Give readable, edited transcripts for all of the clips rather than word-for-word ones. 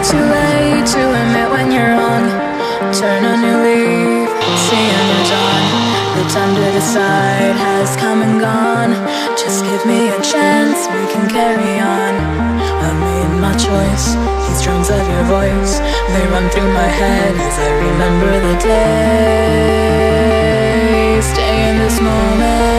too late to admit when you're wrong. Turn a new leaf, see a new dawn. The time to decide has come and gone. Just give me a chance, we can carry on. I made my choice, these drums of your voice, they run through my head as I remember the day. Stay in this moment.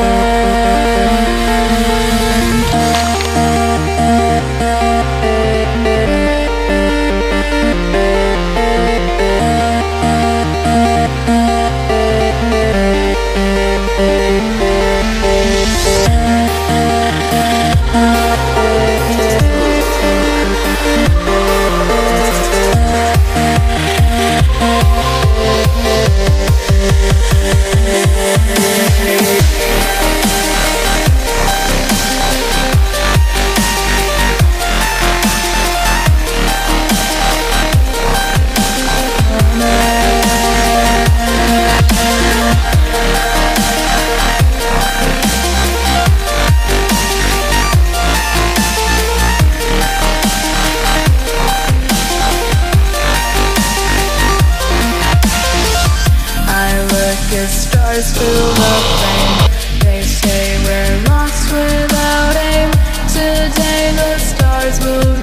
Stars fill the flame. They say we're lost without aim. Today the stars will